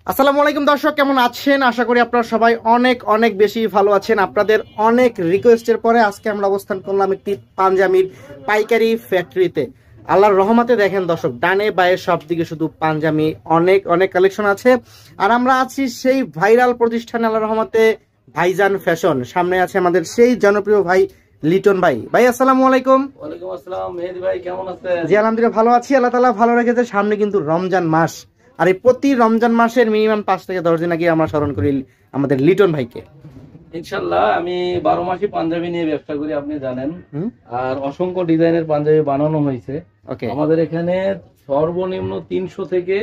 আসসালামু আলাইকুম দর্শক, কেমন আছেন? আশা করি আপনারা সবাই অনেক অনেক বেশি ভালো আছেন। আপনাদের অনেক রিকোয়েস্টের পরে আজকে আমরা অবস্থান করলাম একটি পাঞ্জাবির পাইকারি ফ্যাক্টরিতে। আল্লাহর রহমতে দেখেন দর্শক, ডানে বায়ে সব দিকে শুধু পাঞ্জাবি, অনেক অনেক কালেকশন আছে। আর আমরা আছি সেই ভাইরাল প্রতিষ্ঠানে আল্লাহর রহমতে, ভাইজান ফ্যাশন। সামনে আছে আমাদের সেই জনপ্রিয় ভাই লিটন ভাই। ভাই আসসালামু আলাইকুম। ওয়ালাইকুম আসসালাম। মেহেদী ভাই কেমন আছেন? জি আলহামদুলিল্লাহ ভালো আছি, আল্লাহ তাআলা ভালো রেখেছে। সামনে কিন্তু রমজান মাস, আর এই প্রতি রমজান মাসের মিনিমাম 5 থেকে 10 দিন আগে আমরা স্মরণ করি আমাদের লিটন ভাইকে। ইনশাআল্লাহ আমি 12 মাসই পাঞ্জাবি নিয়ে ব্যবসা করি, আপনি জানেন। আর অসংখ্য ডিজাইনের পাঞ্জাবি বানানো হয়েছে। আমাদের এখানে সর্বনিম্ন 300 থেকে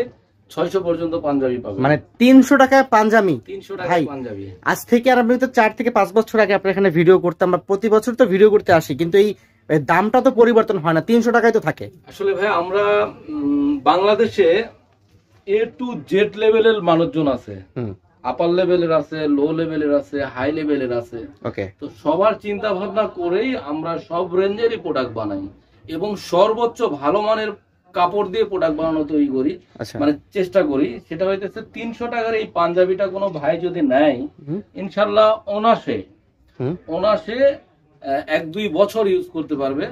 600 পর্যন্ত পাঞ্জাবি পাবেন। মানে 300 টাকায় পাঞ্জাবি? 300 টাকায় পাঞ্জাবি। আজ থেকে আর আমি তো 4 থেকে 5 বছর আগে আপনার এখানে ভিডিও করতাম, আমরা প্রতি বছর তো ভিডিও করতে আসি, কিন্তু এই দামটা তো পরিবর্তন হয় না, 300 টাকায় তো থাকে। আসলে ভাই আমরা বাংলাদেশে A to Z লেভেলের মানুষজন আছে, আপার লেভেলের আছে, লো লেভেলের আছে, হাই লেভেলের আছে। তো সবার চিন্তা ভাবনা করেই আমরা সব রেঞ্জেরই প্রোডাক্ট বানাই এবং সর্বোচ্চ ভালো মানের কাপড় দিয়ে প্রোডাক্ট বানানো তৈরি করি, মানে চেষ্টা করি। সেটা হইতেছে 300 টাকার এই পাঞ্জাবিটা কোনো ভাই যদি নেয়, ইনশাল্লাহ অনাসে 1-2 বছর ইউজ করতে পারবে।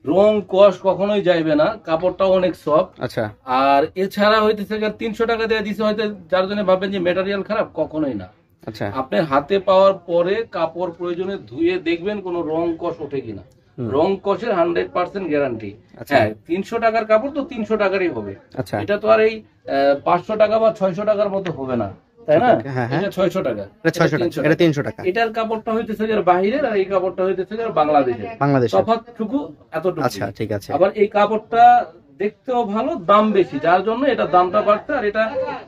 রং কস কখনোই যাইবে না, কাপড়টা অনেক সফট। আর এছাড়া হইতেছে 300 টাকা দিয়ে দিছে, হয়তো যার জন্য ভাববেন যে ম্যাটেরিয়াল খারাপ, কখনোই না। আপনার হাতে পাওয়ার পরে কাপড় প্রয়োজনে ধুয়ে দেখবেন কোনো রং কস ওঠে কিনা। রং কসের 100% গ্যারান্টি। হ্যাঁ, 300 টাকার কাপড় তো 300 টাকারই হবে। এটা তো আর এই 500 টাকা বা 600 টাকার মতো হবে না, তাই না? এটা 600 টাকা, এটা 300 টাকা। এটার কাপড়টা হইতেছে বাহিরের, আর এই কাপড়টা হইতেছে বাংলাদেশের। তফাৎটুকু এতটুকু। আচ্ছা, ঠিক আছে। আবার এই কাপড়টা দেখতেও ভালো, দাম বেশি, যার জন্য এটা দামটা বাড়ছে। আর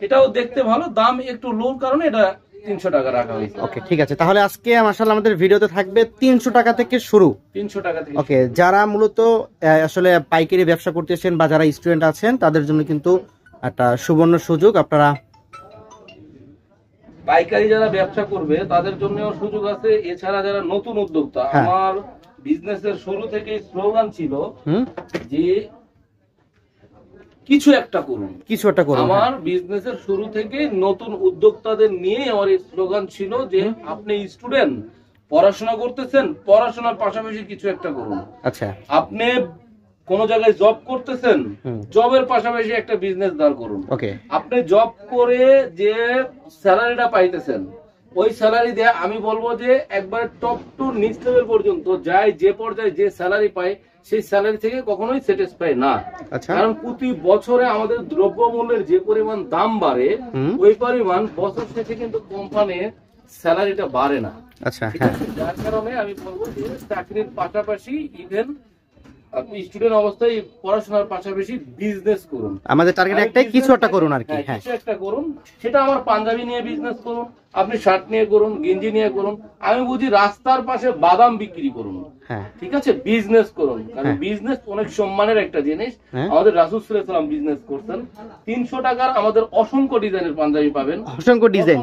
এটাও দেখতে ভালো, দাম একটু লোর কারণে এটা 300 টাকা রাখা হয়েছে। ওকে, ঠিক আছে। তাহলে আজকে মাশাআল্লাহ আমাদের ভিডিওতে থাকবে 300 টাকা থেকে শুরু। 300 টাকা থেকে। ওকে, যারা মূলত আসলে পাইকারি ব্যবসা করতেছেন বা যারা স্টুডেন্ট আছেন, তাদের জন্য কিন্তু একটা সুবর্ণ সুযোগ। আপনারা পাইকারি যারা ব্যবসা করবে তাদের জন্যও সুযোগ আছে। এছাড়া যারা নতুন উদ্যোক্তা, আমার বিজনেসের শুরু থেকেই স্লোগান ছিল যে কিছু একটা করুন। আমার বিজনেসের শুরু থেকে নতুন উদ্যোক্তাদের নিয়ে আমার এই স্লোগান ছিল যে আপনি স্টুডেন্ট, পড়াশোনা করতেছেন, পড়াশোনার পাশাপাশি কিছু একটা করুন। আপনি কোন জায়গায় জব করতেছেন, জবের পাশাপাশি একটা বিজনেস দাঁড় করুন। আপনি জব করে যে স্যালারিটা পাইতেছেন, ওই স্যালারি দিয়ে আমি বলবো যে একবার টপ টু নিচ লেভেল পর্যন্ত যায়, যে পর্যায়ে যে স্যালারি পায় সেই স্যালারি থেকে কখনোই স্যাটিসফাই না। কারণ প্রতি বছরে আমাদের দ্রব্যমূল্যের যে পরিমাণ দাম বাড়ে, ওই পরিমাণ বছর শেষে কিন্তু কোম্পানির স্যালারিটা বাড়ে না। যার কারণে আমি বলবো যে চাকরির পাশাপাশি ইভেন আপনি স্টুডেন্ট অবস্থায় পড়াশোনার পাশাপাশি বিজনেস করুন। আমাদের টার্গেট একটাই, কিছু একটা করুন আর কি। কিছু একটা করুন। সেটা আমার পাঞ্জাবি নিয়ে বিজনেস করুন, আপনি শার্ট নিয়ে করুন, গেঞ্জি নিয়ে করুন। আমি বুঝি রাস্তার পাশে বাদাম বিক্রি করুন, ঠিক আছে, বিজনেস করুন। কারণ বিজনেস অনেক সম্মানের একটা জিনিস। আমাদের রাসূল সাল্লাল্লাহু আলাইহি ওয়াসাল্লাম বিজনেস করতেন। 300 টাকার আমাদের অসংখ্য ডিজাইনের পাঞ্জাবি পাবেন, অসংখ্য ডিজাইন।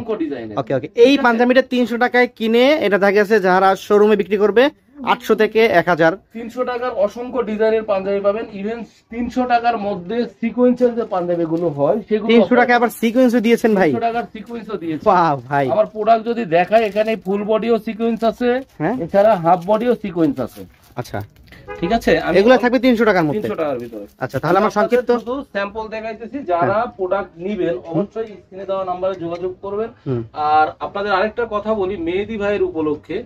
ওকে, এই পাঞ্জাবিটা 300 টাকায় কিনে এটা দেখা গেছে যারা শোরুমে বিক্রি করবে 800 থেকে 1000। 300 টাকার অসংখ্য ডিজাইনের পাঞ্জাবি পাবেন। ইভেন 300 টাকার মধ্যে সিকোয়েন্সের যে পাঞ্জাবি গুলো হয় সেগুলো 300 টাকা আবার সিকোয়েন্সও দিয়েছেন ভাই। 300 টাকার সিকোয়েন্সও দিয়েছি। বাহ ভাই, আমার প্রোডাক্ট যদি দেখায়, এখানে ফুল বডিও সিকোয়েন্স আছে, এছাড়া হাফ বডিও সিকোয়েন্স আছে। আচ্ছা, ঠিক আছে, এগুলো থাকবে 300 টাকার মধ্যে। 300 টাকার ভিতরে। আচ্ছা, তাহলে আমার সংক্ষিপ্ত শুধু স্যাম্পল দেখাইতেছি। যারা প্রোডাক্ট নেবেন অবশ্যই স্ক্রিনে দেওয়া নম্বরে যোগাযোগ করবেন। আর আপনাদের আরেকটা কথা বলি, মেহেদী ভাইয়ের উপলক্ষে,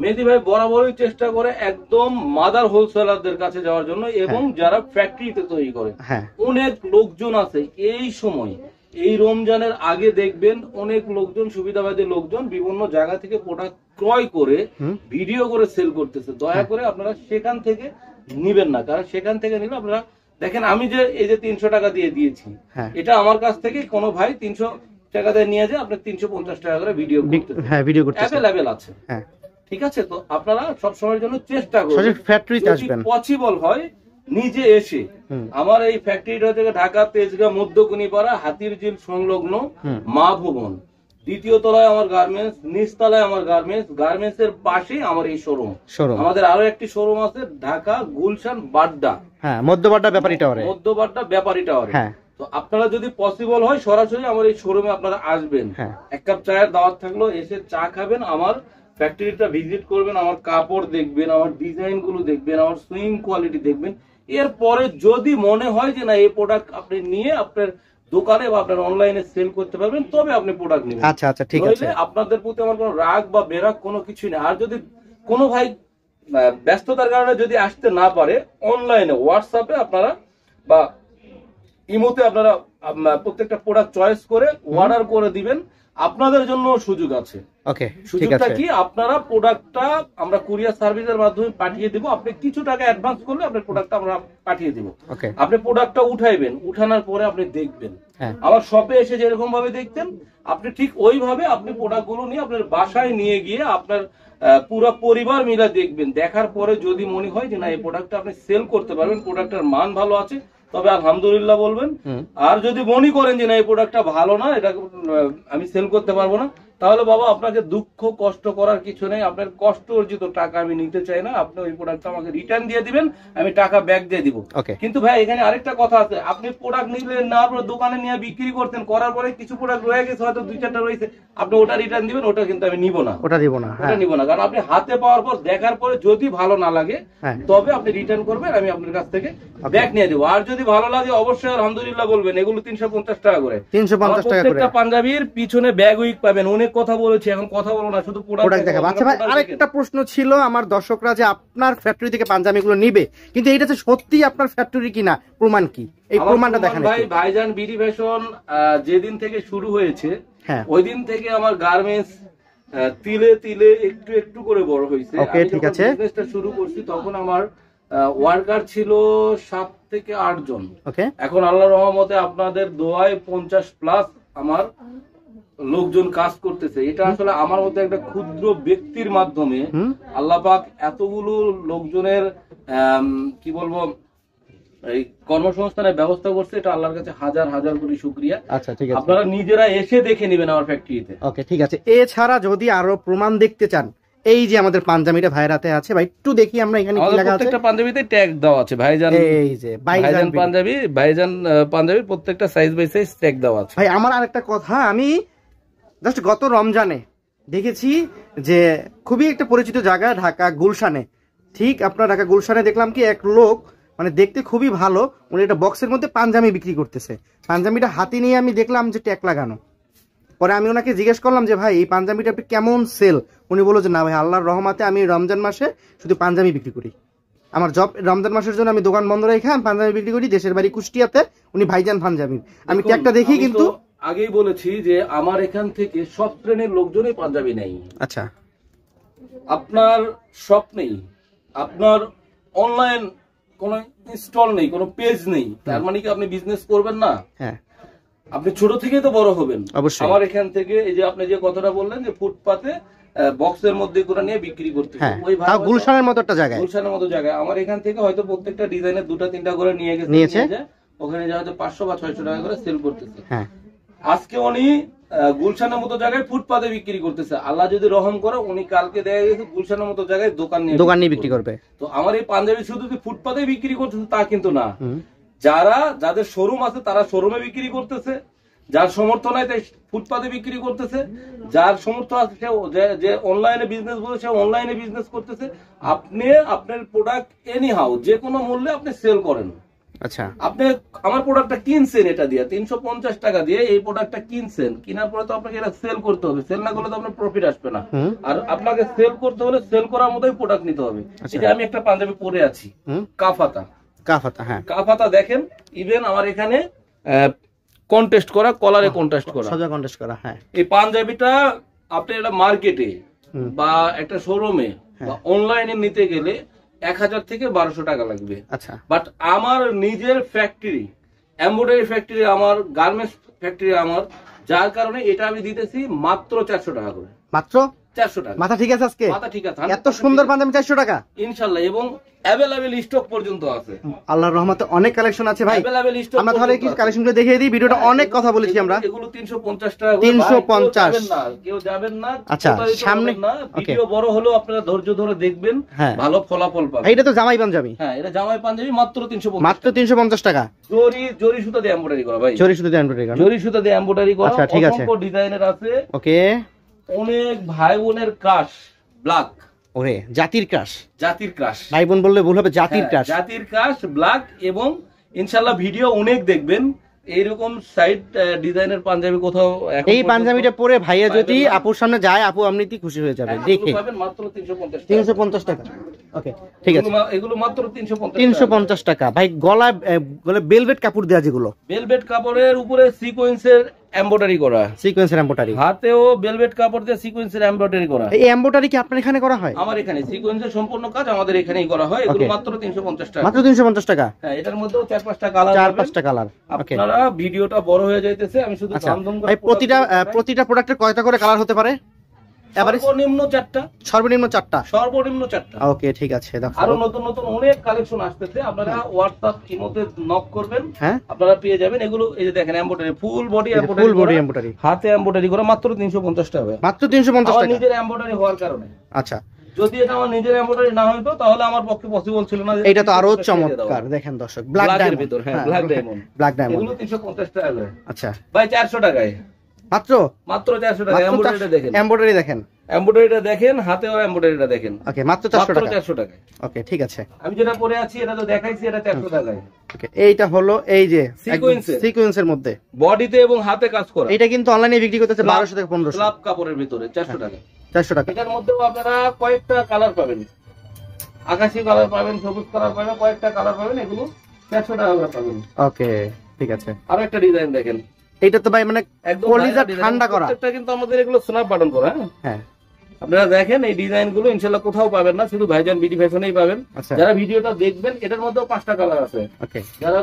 মেহেদী ভাই বরাবরই চেষ্টা করে একদম মাদার হোলসেলারদের কাছে যাওয়ার জন্য, এবং যারা ফ্যাক্টরিতে তৈরি করে। অনেক লোকজন আছে এই সময়, এই রমজানের আগে দেখবেন অনেক লোকজন, সুবিধাবাদী লোকজন বিভিন্ন জায়গা থেকে প্রোডাক্ট ক্রয় করে ভিডিও করে সেল করতেছে। দয়া করে আপনারা সেখান থেকে নিবেন না, কারণ সেখান থেকে নিলে আপনারা দেখেন, আমি যে এই যে 300 টাকা দিয়ে দিয়েছি, এটা আমার কাছ থেকে কোনো ভাই 300 টাকা দিয়ে নিয়ে যায়, আপনি 350 টাকা করে ভিডিও করতে অ্যাভেলেবেল আছে। ঠিক আছে, তো আপনারা সবসময়ের জন্য চেষ্টা করুন ফ্যাক্টরিতে আসবেন, পসিবল হয় নিজে এসে। আমার এই ফ্যাক্টরিটা থেকে ঢাকা তেজগাঁ মধ্যকুনিপাড়া হাতিরঝিল সংলগ্ন মা ভবন, দ্বিতীয় তলায় আমার গার্মেন্টস, নিচ তলায় আমার গার্মেন্টস, গার্মেন্টস এর পাশে আমার এই শোরুম। আমাদের আরো একটি শোরুম আছে ঢাকা গুলশান বাড্ডা, মধ্যবাড্ডা ব্যাপারী টাওয়ারে, মধ্যবাড্ডা ব্যাপারী টাওয়ারে। তো আপনারা যদি পসিবল হয় সরাসরি আমার এই শোরুমে আপনারা আসবেন, এক কাপ চায়ের দাওয়াত থাকলো, এসে চা খাবেন, আমার ফ্যাক্টরিটা ভিজিট করবেন, আমার কাপড় দেখবেন, আমার ডিজাইন গুলো দেখবেন, আমার সুইং কোয়ালিটি দেখবেন। এরপরে যদি মনে হয় যে না এই প্রোডাক্ট আপনি নিয়ে আপনার দোকানে বা আপনার অনলাইনে সেল করতে পারবেন, তবে আপনি প্রোডাক্ট নেবেন। আচ্ছা আচ্ছা, ঠিক আছে। আপনাদের প্রতি আমার কোনো রাগ বা বেরাগ কোনো কিছু নেই। আর যদি কোনো ভাই ব্যস্ততার কারণে যদি আসতে না পারে, অনলাইনে হোয়াটসঅ্যাপে আপনারা বা ইমোতে আপনারা প্রত্যেকটা প্রোডাক্ট চয়েস করে অর্ডার করে দিবেন, আপনাদের জন্য সুযোগ আছে। ওকে, সুযোগটা কি, আপনারা প্রোডাক্টটা আমরা কুরিয়ার সার্ভিসের মাধ্যমে পাঠিয়ে দিব, আপনি কিছু টাকা অ্যাডভান্স করলে আপনার প্রোডাক্টটা আমরা পাঠিয়ে দিব। আপনি প্রোডাক্টটা উঠাইবেন, উঠানোর পরে আপনি দেখবেন আমার শপে এসে যেরকম ভাবে দেখতেন আপনি ঠিক ওইভাবে আপনি প্রোডাক্টগুলো নিয়ে আপনার বাসায় নিয়ে গিয়ে আপনার পুরো পরিবার মিলে দেখবেন। দেখার পরে যদি মনে হয় যে না এই প্রোডাক্টটা আপনি সেল করতে পারবেন, প্রোডাক্টের মান ভালো আছে, তবে আলহামদুলিল্লাহ বলবেন। আর যদি মনে করেন যে না এই প্রোডাক্টটা ভালো না, এটা আমি সেল করতে পারবো না, তাহলে বাবা আপনাকে দুঃখ কষ্ট করার কিছু নেই। আপনার কষ্ট অর্জিত টাকা আমি নিতে চাই না, আপনি ওই প্রোডাক্টটা আমাকে রিটার্ন দিয়ে দিবেন, আমি টাকা ব্যাক দিয়ে দিব। কিন্তু ভাই এখানে আরেকটা কথা আছে, আপনি প্রোডাক্ট নিলেন, নেওয়ার পরে দোকানে নিয়ে বিক্রি করতেন, করার পরে কিছু প্রোডাক্ট রয়ে গেছে, হয়তো 2-4টা রয়েছে, আপনি ওটা রিটার্ন দিবেন, ওটা কিন্তু আমি নিব না, ওটা নিব না। কারণ আপনি হাতে পাওয়ার পর দেখার পরে যদি ভালো না লাগে তবে আপনি রিটার্ন করবেন, আমি আপনার কাছ থেকে ব্যাক নিয়ে দেবো। আর যদি ভালো লাগে অবশ্যই আলহামদুলিল্লাহ বলবেন। এগুলো 350 টাকা করে, 350 টাকা করে। পাঞ্জাবির পিছনে ব্যাগ উইক পাবেন। অনেক কথা বলেছি, এখন কথা বলবো না, শুধু প্রোডাক্ট দেখাবো। আচ্ছা ভাই, আরেকটা প্রশ্ন ছিল আমার দর্শকরা, যে আপনার ফ্যাক্টরি থেকে পাঞ্জাবিগুলো নিবে, কিন্তু এটা যে সত্যি আপনার ফ্যাক্টরি কিনা, প্রমাণ কি? এই প্রমাণটা দেখান ভাই। ভাইজান বিডি ফ্যাশন যেদিন থেকে শুরু হয়েছে ওই দিন থেকে আমার গার্মেন্টস তিলে তিলে একটু একটু করে বড় হয়েছে। ওকে, ঠিক আছে। বিজনেসটা শুরু করছি তখন আমার ওয়ার্কার ছিল 7 থেকে 8 জন। ওকে, এখন আল্লাহর রহমতে আপনাদের দোয়ায় 50+ আমার লোকজন কাজ করতেছে। এটা আসলে আমার মতো একটা ক্ষুদ্র ব্যক্তির মাধ্যমে আল্লাহ পাক এতগুলো লোকজনের কি বলবো এই কর্মসংস্থানের ব্যবস্থা করছে। এটা আল্লাহর কাছে হাজার হাজার কোটি শুকরিয়া। আচ্ছা, ঠিক আছে, আপনারা নিজেরা এসে দেখে নেবেন আমার ফ্যাক্টরিতে। ওকে, ঠিক আছে। এছাড়া যদি আরো প্রমাণ দেখতে চান, এই যে আমাদের পাঞ্জাবিটা ভাইয়ের হাতে আছে, ভাই একটু দেখি আমরা এখানে কি লেখা আছে। প্রত্যেকটা পাঞ্জাবিতে ট্যাগ দেওয়া আছে ভাইজান। এই যে ভাইজান পাঞ্জাবি, ভাইজান পাঞ্জাবি প্রত্যেকটা সাইজ বাই সাইজ ট্যাগ দেওয়া আছে। ভাই আমার আরেকটা কথা, আমি জাস্ট গত রমজানে দেখেছি যে খুবই একটা পরিচিত জায়গা ঢাকা গুলশানে, ঠিক আপনার ঢাকা গুলশানে দেখলাম কি এক লোক, মানে দেখতে খুবই ভালো, উনি একটা বক্সের মধ্যে পাঞ্জাবি বিক্রি করতেছে। পাঞ্জাবিটা হাতে নিয়ে আমি দেখলাম যে ট্যাগ লাগানো। পরে আমি ওনাকে জিজ্ঞেস করলাম যে ভাই এই পাঞ্জাবিটা আপনি কেমন সেল? উনি বলল যে না ভাই, আল্লাহর রহমতে আমি রমজান মাসে শুধু পাঞ্জাবি বিক্রি করি। আমার জব রমজান মাসের জন্য আমি দোকান বন্ধ রেখে আমি পাঞ্জাবি বিক্রি করি। দেশের বাড়ি কুষ্টিয়াতে, উনি ভাইজান পাঞ্জাবি। আমি ট্যাগটা দেখি, কিন্তু আগেই বলেছি যে আমার এখান থেকে সব শ্রেণীর লোকজনই পাঞ্জাবি নেই। আচ্ছা, আপনার শপ নেই, আপনার অনলাইন কোনো ইনস্টল নেই, কোনো পেজ নেই, তার মানে কি আপনি বিজনেস করবেন না? হ্যাঁ, আপনি ছোট থেকেই তো বড় হবেন। অবশ্যই। আমার এখান থেকে এই যে আপনি যে কথাটা বললেন যে ফুটপাতে বক্সের মধ্যে করে নিয়ে বিক্রি করতে, ওই ভাই গুলশানের মতো একটা জায়গায়, গুলশানের মতো জায়গায় আমার এখান থেকে হয়তো প্রত্যেকটা ডিজাইনের 2-3টা করে নিয়েছে, ওখানে যা হয়তো 500 বা 600 টাকা করে সেল করতেছে। হ্যাঁ, আজকে উনি গুলশানের মতো জায়গায় ফুটপাতে বিক্রি করতেছে। আল্লাহ যদি রহম করে উনি কালকে দেখা গেছে গুলশানের মতো জায়গায় দোকান নিয়ে বিক্রি করবে। তো আমার এই পাঞ্জাবি শুধু ফুটপাতে বিক্রি করতেছে তা কিন্তু না, যাদের শোরুম আছে তারা শোরুমে বিক্রি করতেছে, যার সমর্থ নাই তাই ফুটপাতে বিক্রি করতেছে, যার সমর্থ আছে যে অনলাইনে বিজনেস বলে সে অনলাইনে বিজনেস করতেছে। আপনি আপনার প্রোডাক্ট এনি হাউ যে কোনো মূল্যে আপনি সেল করেন। আচ্ছা, আপনি আমার প্রোডাক্টটা কিনছেন, এটা দিয়ে 350 টাকা দিয়ে এই প্রোডাক্টটা কিনছেন, কেনার পরে তো আপনাকে এটা সেল করতে হবে। সেল না করলে তো আপনার প্রফিট আসবে না। আর আপনাকে সেল করতে হলে সেল করার মতোই প্রোডাক্ট নিতে হবে। এটা আমি একটা পাঞ্জাবি পরে আছি, কাফাতা। হ্যাঁ, কাফাতা দেখেন, ইভেন আমার এখানে কন্টেস্ট করা, কলারে কন্টেস্ট করা। হ্যাঁ, এই পাঞ্জাবিটা আপনি এটা মার্কেটে বা একটা শোরুমে বা অনলাইনে নিতে গেলে 1000 থেকে 1200 টাকা লাগবে। আচ্ছা, বাট আমার নিজের ফ্যাক্টরি, এমব্রয়ডারি ফ্যাক্টরি আমার, গার্মেন্টস ফ্যাক্টরি আমার, যার কারণে এটা আমি দিতেছি মাত্র 400 টাকা করে। 400 টাকা। মাথা ঠিক আছে আজকে? মাথা ঠিক আছে। এত সুন্দর পাঞ্জাবি 400 টাকা ইনশাআল্লাহ, এবং অ্যাভেলেবল স্টক পর্যন্ত আছে। আল্লাহর রহমতে অনেক কালেকশন আছে ভাই। অ্যাভেলেবল স্টক আমরা তাহলে কি কালেকশনগুলো দেখিয়ে দিই, ভিডিওটা অনেক কথা বলেছি আমরা। এগুলো 350 টাকা করে। 350 কেউ যাবেন না। আচ্ছা, সামনে ভিডিও বড় হলেও আপনারা ধৈর্য ধরে দেখবেন, ভালো ফলাফল পাবেন। এইটা তো জামাই পাঞ্জাবি। হ্যাঁ, এটা জামাই পাঞ্জাবি, মাত্র 350। মাত্র 350 টাকা। জরি সুতা দিয়ে এমব্রয়ডারি করা ভাই। জরি সুতা দিয়ে এমব্রয়ডারি করা। জরি সুতা দিয়ে এমব্রয়ডারি করা। আচ্ছা, ঠিক আছে। অসংখ্য ডিজাইনের আছে। ওকে। অনেক ভাই বোনের ক্রাশ ব্ল্যাক। ওরে, জাতির ক্রাশ। জাতির ক্রাশ, ভাই বোন বললে ভুল হবে, জাতির ক্রাশ। জাতির ক্রাশ ব্ল্যাক, এবং ইনশাআল্লাহ ভিডিও অনেক দেখবেন। এইরকম সাইড ডিজাইনের পাঞ্জাবি কোথাও এই পাঞ্জাবিটা পরে ভাইয়া যদি আপুর সামনে যায়, আপু এমনিতেই খুশি হয়ে যাবে দেখে। পাবেন মাত্র 350 টাকা। ওকে, ঠিক আছে। এগুলো মাত্র 350 টাকা। ভাই গলায় বেলভেট কাপড় দেওয়া, যেগুলো বেলভেট কাপড়ের উপরে সিকোয়েন্সের এমব্রয়ডারি করা। সিকোয়েন্সের এমব্রয়ডারি, হাতেও বেলভেট কাপড় দিয়ে সিকোয়েন্সের এমব্রয়ডারি করা। এই এমব্রয়ডারি কি আপনার এখানে করা হয়? আমার এখানে সিকোয়েন্সের সম্পূর্ণ কাজ আমাদের এখানেই করা হয়। এগুলো মাত্র 350 টাকা। মাত্র 350 টাকা। হ্যাঁ, এটার মধ্যেও 4-5টা কালার, 4-5টা কালার। ওকে, আপনারা ভিডিওটা বড় হয়ে যাইতেছে, আমি শুধু ধামধাম করে। ভাই প্রতিটা প্রোডাক্টের কয়টা করে কালার হতে পারে? সর্বনিম্ন 4টা। সর্বনিম্ন 4টা। সর্বনিম্ন 4টা। ওকে, ঠিক আছে। দেখো আরো নতুন নতুন অনেক কালেকশন আসতেছে, আপনারা হোয়াটসঅ্যাপ ইমোতে নক করবেন, হ্যাঁ, আপনারা পেয়ে যাবেন। এগুলো এই যে দেখেন, এমব্রয়ডারি, ফুল বডি এমব্রয়ডারি, হাতে এমব্রয়ডারি করা, মাত্র 350 টাকা। মাত্র 350 টাকা। নিজের এমব্রয়ডারি হওয়ার কারণে। আচ্ছা, যদি এটা আমার নিজের এমব্রয়ডারি না হইতো তাহলে আমার পক্ষে পসিবল ছিল না। এটা তো আরো চমৎকার, দেখেন দর্শক, ব্ল্যাক ডায়মন্ড ভিতর। হ্যাঁ, ব্ল্যাক ডায়মন্ড। ব্ল্যাক ডায়মন্ড এগুলো 350 টাকা করে। আচ্ছা ভাই 400 টাকায়। মাত্র 400 টাকা। এমব্রয়ডারিটা দেখেন, এমব্রয়ডারি দেখেন, এমব্রয়ডারিটা দেখেন, হাতেও এমব্রয়ডারিটা দেখেন। ওকে, মাত্র 400 টাকা। 400 টাকায়। ওকে, ঠিক আছে। আমি যেটা পরে আছি এটা তো দেখাইছি, এটা 400 টাকায়। ওকে, এইটা হলো এই যে সিকোয়েন্সের মধ্যে বডিতে এবং হাতে কাজ করা। এটা কিন্তু অনলাইনে বিক্রি করতেছে 1200 থেকে 1500। স্লাব কাপড়ের ভিতরে 400 টাকা। 400 টাকা। এটার মধ্যেও আপনারা কয়েকটা কালার পাবেন, আকাশী কালার পাবেন, সবুজ কালার পাবেন, কয়েকটা কালার পাবেন। এগুলো 400 টাকা করে পাবেন। ওকে, ঠিক আছে। আরো একটা ডিজাইন দেখেন, এটা তো ভাই মানে কলিজা ঠান্ডা করা। প্রত্যেকটা কিন্তু আমাদের এগুলো স্ন্যাপ বাটন করা। হ্যাঁ, আপনারা দেখেন এই ডিজাইন গুলো ইনশাআল্লাহ কোথাও পাবেন না, শুধু ভাইজান বিডি ফ্যাশনেই পাবেন। যারা ভিডিওটা দেখবেন, এটার মধ্যেও 5টা কালার আছে। ওকে, যারা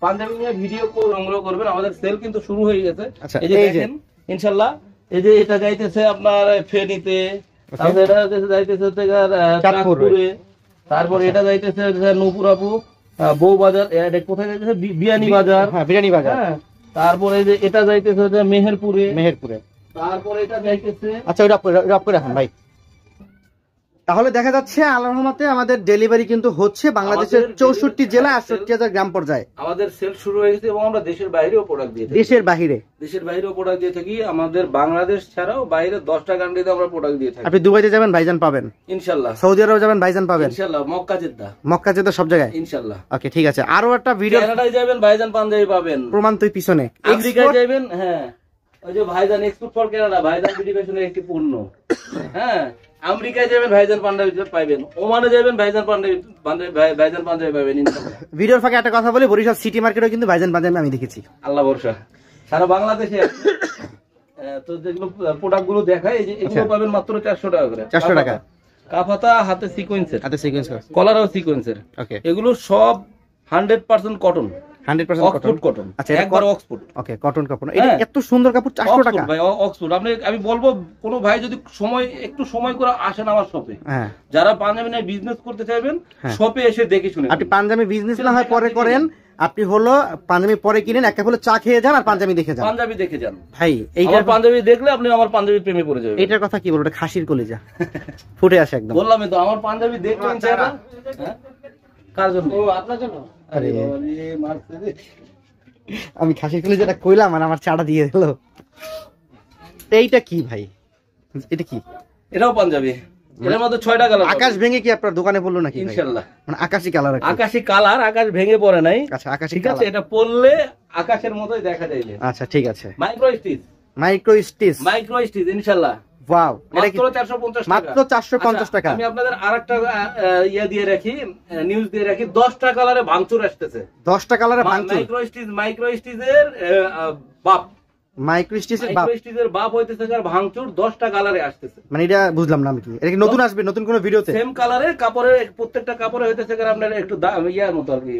পাঞ্জাবি নিয়ে ভিডিও সংগ্রহ করবেন, আমাদের সেল কিন্তু শুরু হয়ে গেছে। এই যে দেখেন ইনশাআল্লাহ, এই যে এটা যাইতেছে আপনার ফেনীতে, তারপর এটা যাইতেছে চাঁদপুরে, তারপর এটা যাইতেছে নূপুরাপু বউবাজার, এটা কোথায় যাইতেছে বিয়ানী বাজার। হ্যাঁ, বিয়ানী বাজার। হ্যাঁ, তারপরে যে এটা যাইতেছে মেহেরপুরে। তারপরে এটা যাইতেছে। আচ্ছা, ওটা অফ করে রাখেন ভাই। তাহলে দেখা যাচ্ছে আল্লাহর রহমতে আমাদের ডেলিভারি কিন্তু হচ্ছে বাংলাদেশের 64 জেলা 68,000 গ্রাম পর্যায়ে। আমাদের সেল শুরু হয়ে গেছে, এবং আমরা দেশের বাইরেও প্রোডাক্ট দিয়ে থাকি। দেশের বাইরেও প্রোডাক্ট দিয়ে থাকি। আমাদের বাংলাদেশ ছাড়াও বাইরে 10টা কান্ট্রিতে আমরা প্রোডাক্ট দিয়ে থাকি। আপনি দুবাইতে যাবেন, ভাইজান পাবেন ইনশাআল্লাহ। সৌদি আরব যাবেন, ভাইজান পাবেন ইনশাআল্লাহ। মক্কা জেদ্দা সব জায়গায় ইনশাআল্লাহ। ওকে, ঠিক আছে। আরো একটা ভিডিও, কানাডায় যাবেন, ভাইজান পাঞ্জাবি পাবেন। প্রমাণ তুই পিছনে। আমেরিকায় যাবেন, হ্যাঁ, ওই যে ভাইজান এক্সপোর্ট ফর কানাডা, ভাইজান বিডি ফ্যাশনের একটি পণ্য। হ্যাঁ, আমেরিকায় যাবেন, ভাইজান পাঞ্জাবি পাবেন। ওমানে যাবেন, ভাইজান পাঞ্জাবি পাবেন ইনশাআল্লাহ। ভিডিওর ফাঁকে একটা কথা বলি, বরিশাল সিটি মার্কেটেও কিন্তু ভাইজান পাঞ্জাবি আমি দেখেছি। আল্লাহ ভরসা, সারা বাংলাদেশে। তো যেগুলো প্রোডাক্ট গুলো দেখায়, এই যে এগুলো পাবেন মাত্র 400 টাকা করে। 400 টাকা। কাফাতা, হাতে সিকোয়েন্সের, কলারও সিকোয়েন্সের। ওকে, এগুলো সব 100% কটন। 100% কটন। আচ্ছা, একবার অক্সফোর্ড। ওকে, কটন কাপড়। এটা এত সুন্দর কাপড়, 400 টাকা ভাই। অক্সফোর্ড। আমি বলবো, কোন ভাই যদি একটু সময় করে আসেন আমার শপে, যারা পাঞ্জাবি নিয়ে বিজনেস করতে চাইবেন, শপে এসে দেখে শুনে। আপনি পাঞ্জাবি বিজনেস না হয় পরে করেন, আপনি হলো পাঞ্জাবি পরে কিনেন, এক কাপ হলো চা খেয়ে যান আর পাঞ্জাবি দেখে যান। ভাই, এইটা পাঞ্জাবি দেখলে আপনি আমার পাঞ্জাবি প্রেমে পড়ে যাবেন। এটার কথা কি বলবো, এটা খাসির কলিজা ফুটে আসে একদম। বললামই তো, আমার পাঞ্জাবি দেখলেন চেহারা। কার জন্য? ও, আপনার জন্য। আরে আমি খাসির কলিজাটা কইলাম আর আমার চাটা দিয়ে দিল। এইটা কি ভাই? এটা কি? এটাও পাঞ্জাবি। এর মধ্যে 6টা কালার। আকাশ ভেঙে কি আপনার দোকানে পড়লো নাকি? ইনশাআল্লাহ। মানে আকাশী কালার। আকাশী কালার, আকাশ ভেঙে পড়ে নাই। আচ্ছা, আকাশী ঠিক আছে, এটা পড়লে আকাশের মতোই দেখা যাইবে। আচ্ছা, ঠিক আছে। মাইক্রো স্টিচ ইনশাআল্লাহ। ওয়াও, এটা কি? মাত্র 450 টাকা। আমি আপনাদের আরেকটা দিয়ে রাখি, নিউজ দিয়ে রাখি। 10টা কালারে ভাঙচুর আসতেছে। 10টা কালারে ভাঙচুর। মাইক্রো স্টিচের বাপ। মাইক্রো স্টিচের বাপ হইতেছে ভাঙচুর 10টা কালারে আসতেছে। মানে এটা বুঝলাম না আমি কি। এটা কি নতুন আসবে, নতুন কোন ভিডিওতে? সেম কালারের কাপড়ের, প্রত্যেকটা কাপড়ে হইতেছে আপনার একটু ইয়ার মতো আর কি,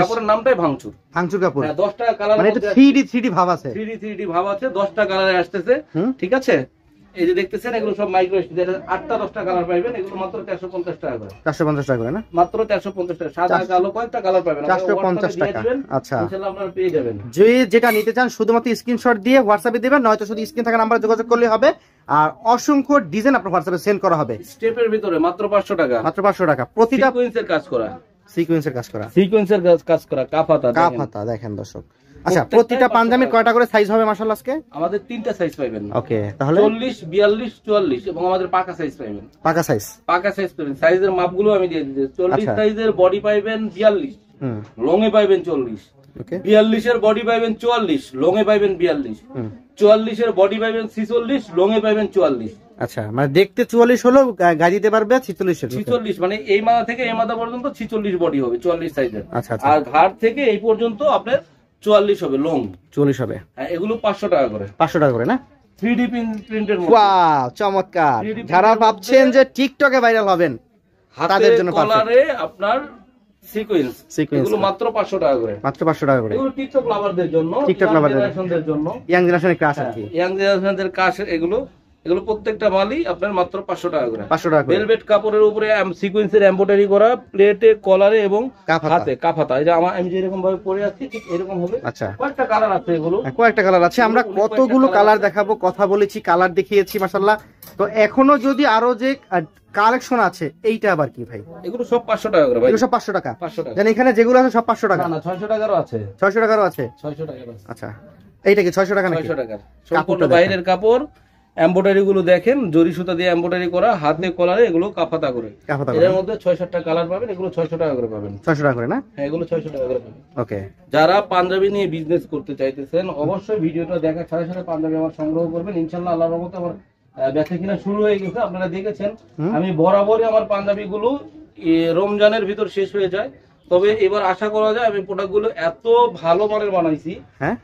কাপড়ের নামটাই ভাঙচুর কাপড়। 10টা কালার, মানে এটা 3D ভাব আছে। 3D ভাব আছে, 10টা কালারে আসতেছে। ঠিক আছে, এই যে দেখতেছেন এগুলো সব মাইক্রো স্টিচ, 8টা 10টা কালার পাবেন, এগুলো মাত্র 450 টাকা করে। 450 টাকা করে না? মাত্র 450 টাকা। সাদা কালো কয়েকটা কালার পাবেন, 450 টাকা। আচ্ছা, ইনশাআল্লাহ আপনারা পেয়ে যাবেন। যে যেটা নিতে চান শুধুমাত্র স্ক্রিনশট দিয়ে হোয়াটসঅ্যাপে দিবেন, নয়তো শুধু স্ক্রিন থাকা নাম্বারে যোগাযোগ করলে হবে। আর অসংখ্য ডিজাইন আপনার হোয়াটসঅ্যাপে সেন্ড করা হবে। স্টেপের ভিতরে মাত্র 500 টাকা। মাত্র 500 টাকা। প্রতিটা সিকোয়েন্সের কাজ করা, সিকোয়েন্সের কাজ করা, সিকোয়েন্সের কাজ করা, কাফাতা দেখেন দর্শক। আচ্ছা, প্রতিটা পাঞ্জাবির কয়টা করে সাইজ হবে মাশাআল্লাহ আজকে? আমাদের 3টা সাইজ পাবেন। ওকে, তাহলে 40, 42, 44 এবং আমাদের পাকা সাইজ পাবেন। পাকা সাইজ পাবেন। সাইজের মাপগুলো আমি দিয়ে দিচ্ছি। 40 সাইজের বডি পাইবেন 42, লং এ পাইবেন 40। ওকে, 42 এর বডি পাইবেন 44, লং এ পাইবেন 42। 44 এর বডি পাইবেন 46, লং এ পাইবেন 44। আচ্ছা, মানে দেখতে 44 হলেও গায়ে দিতে পারবে 46 এর। 46 মানে এই মাথা থেকে এই মাথা পর্যন্ত 46 বডি হবে, 44 সাইজের। আচ্ছা, আর ঘাড় থেকে এই পর্যন্ত আপনার 44 হবে, লং 44 হবে। এগুলো 500 টাকা করে। 500 টাকা করে না? 3D প্রিন্টের মধ্যে। ওয়াও, চমৎকার। যারা ভাবছেন যে টিকটকে ভাইরাল হবেন তাদের জন্য কলারে আপনার সিকোয়েন্স, এগুলো মাত্র 500 টাকা করে। মাত্র 500 টাকা করে। এগুলো টিকটক লাভারদের জন্য, টিকটক লাভারদের জন্য, ইয়াং জেনারেশনের ক্রাশ আর কি। ইয়াং জেনারেশনের ক্রাশ। এগুলো প্রত্যেকটা মালই আপনার মাত্র 500 টাকা করে। 500 টাকা করে। ভেলভেট কাপড়ের উপরে সিকোয়েন্সের এমব্রয়ডারি করা, প্লেটে, কলারে এবং হাতে কাফাতা। এই যে আমি যেরকম ভাবে পরে আছি ঠিক এরকম হবে। আচ্ছা, কয়েকটা কালার আছে, এগুলো কয়েকটা কালার আছে। আমরা কতগুলো কালার দেখাবো, কথা বলেছি, কালার দেখিয়েছি মাশাআল্লাহ। তো এখনো যদি আরো যে কালেকশন আছে, এইটা আবার কি ভাই? এগুলো সব 500 টাকা করে ভাই। এগুলো সব 500 টাকা। 500 টাকা। জানেন এখানে যেগুলো আছে সব 500 টাকা? না, 600 টাকারও আছে। 600 টাকারও আছে। 600 টাকারও আছে। আচ্ছা, এইটা কি 600 টাকা নাকি? 600 টাকা। সম্পূর্ণ বাইরের কাপড়, এমব্রয়ডারি গুলো দেখেন, জরি সুতা দিয়ে এমব্রয়ডারি করা, হাতে কলারে, এগুলো কাফাতা করে। এর মধ্যে 6-7টা কালার পাবেন, এগুলো 600 টাকা করে পাবেন। 600 টাকা করে না? হ্যাঁ, এগুলো 600 টাকা করে পাবেন। ওকে, যারা পাঞ্জাবি নিয়ে বিজনেস করতে চাইতেছেন অবশ্যই ভিডিওটা দেখার সাথে সাথে পাঞ্জাবি আমার সংগ্রহ করবেন। ইনশাআল্লাহ আল্লাহর রহমতে আমার বেচা কিনা শুরু হয়ে গেছে, আপনারা দেখেছেন। আমি বরাবরই আমার পাঞ্জাবি গুলো রমজানের ভিতর শেষ হয়ে যায়, তবে এবার আশা করা যায় আমি প্রোডাক্ট গুলো এত ভালো মানের বানাইছি।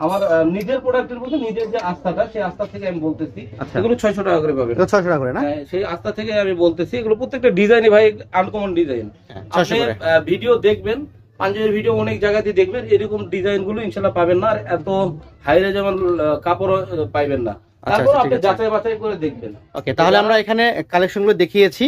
আমার নিজের প্রোডাক্টের মধ্যে নিজের যে আস্থাটা, সেই আস্থা থেকে আমি বলতেছি এগুলো 600 টাকা করে পাবেন। 600 টাকা করে না? সেই আস্থা থেকে আমি বলতেছি, এগুলো প্রত্যেকটা ডিজাইনই ভাই আনকমন ডিজাইন। আপনি ভিডিও দেখবেন, পাঞ্জাবির ভিডিও অনেক জায়গাতে দেখবেন, এরকম ডিজাইন গুলো ইনশাআল্লাহ পাবেন না। আর এত হাইরে যেমন কাপড় পাইবেন না। তারপর আপনি যাচাই বাছাই করে দেখবেন। ওকে, তাহলে আমরা এখানে কালেকশন গুলো দেখিয়েছি।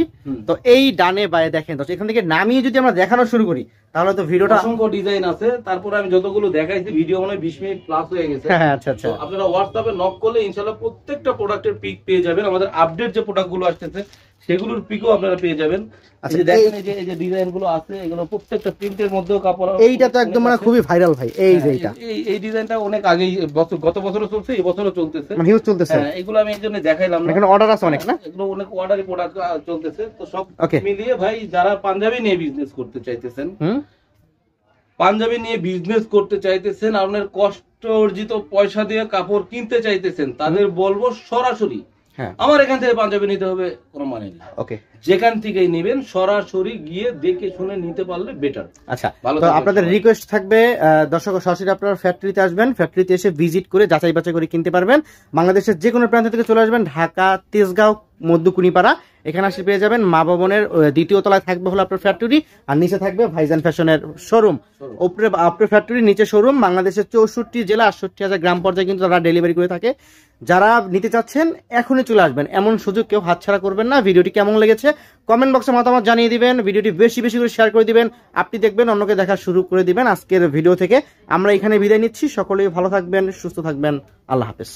তো এই ডানে বায়ে দেখেন তো, এখান থেকে নামিয়ে যদি আমরা দেখানো শুরু করি তাহলে তো ভিডিওটা অসংখ্য ডিজাইন আছে। তারপর আমি যতগুলো দেখাইছি ভিডিও মনে হয় 20 মিনিট প্লাস হয়ে গেছে। হ্যাঁ, আচ্ছা আচ্ছা। আপনারা হোয়াটসঅ্যাপে নক করলে ইনশাআল্লাহ প্রত্যেকটা প্রোডাক্টের পিক পেয়ে যাবেন। আমাদের আপডেট যে প্রোডাক্ট গুলো আসতেছে সেগুলোর পিকও আপনারা পেয়ে যাবেন। আচ্ছা, দেখেন এই যে ডিজাইন গুলো আছে, এগুলো প্রত্যেকটা প্রিন্টের মধ্যেও কাপড়। এইটা তো একদম মানে খুবই ভাইরাল ভাই। এই যে এই ডিজাইনটা অনেক আগেই গত বছরও চলছে, এই বছরও চলতেছে, মানে হিউজ চলতেছে। হ্যাঁ, এগুলো আমি এই জন্য দেখাইলাম না। এখানে অর্ডার আছে অনেক না? এগুলো অনেক অর্ডারি প্রোডাক্ট চলতেছে। তো সব মিলিয়ে ভাই যারা পাঞ্জাবি নিয়ে বিজনেস করতে চাইতেছেন, পাঞ্জাবি নিয়ে বিজনেস করতে চাইতেছেন, আপনার কষ্ট অর্জিত পয়সা দিয়ে কাপড় কিনতে চাইতেছেন, তাদের বলবো সরাসরি আমার এখান থেকে পাঞ্জাবি নিতে হবে কোনো মানে নেই। ওকে, যেখান থেকেই নেবেন সরাসরি গিয়ে দেখে শুনে নিতে পারলে বেটার। আচ্ছা, তো আপনাদের রিকোয়েস্ট থাকবে দর্শক সরাসরি আপনারা ফ্যাক্টরিতে আসবেন, ফ্যাক্টরিতে এসে ভিজিট করে যাচাই বাছাই করে কিনতে পারবেন। বাংলাদেশের যে কোনো প্রান্ত থেকে চলে আসবেন, ঢাকা, তেজগাঁও, মধ্যকুনিপাড়া, এখানে আসলে পেয়ে যাবেন। মা ভবনের 2য় তলায় থাকবে হলো আপনার ফ্যাক্টরি, আর নিচে থাকবে ভাইজান ফ্যাশনের শোরুম। উপরে আপনার ফ্যাক্টরি, নিচে শোরুম। বাংলাদেশের 64 জেলা 68,000 গ্রাম পর্যায়ে কিন্তু তারা ডেলিভারি করে থাকে। যারা নিতে চাচ্ছেন এখনই চলে আসবেন, এমন সুযোগ কেউ হাতছাড়া করবেন না। ভিডিওটি কেমন লেগেছে কমেন্ট বক্সে মতামত জানিয়ে দিবেন, ভিডিওটি বেশি বেশি করে শেয়ার করে দিবেন, আপনি দেখবেন অন্যকে দেখা শুরু করে দিবেন। আজকের ভিডিও থেকে আমরা এখানে বিদায় নিচ্ছি। সকলেই ভালো থাকবেন, সুস্থ থাকবেন। আল্লাহ হাফেজ।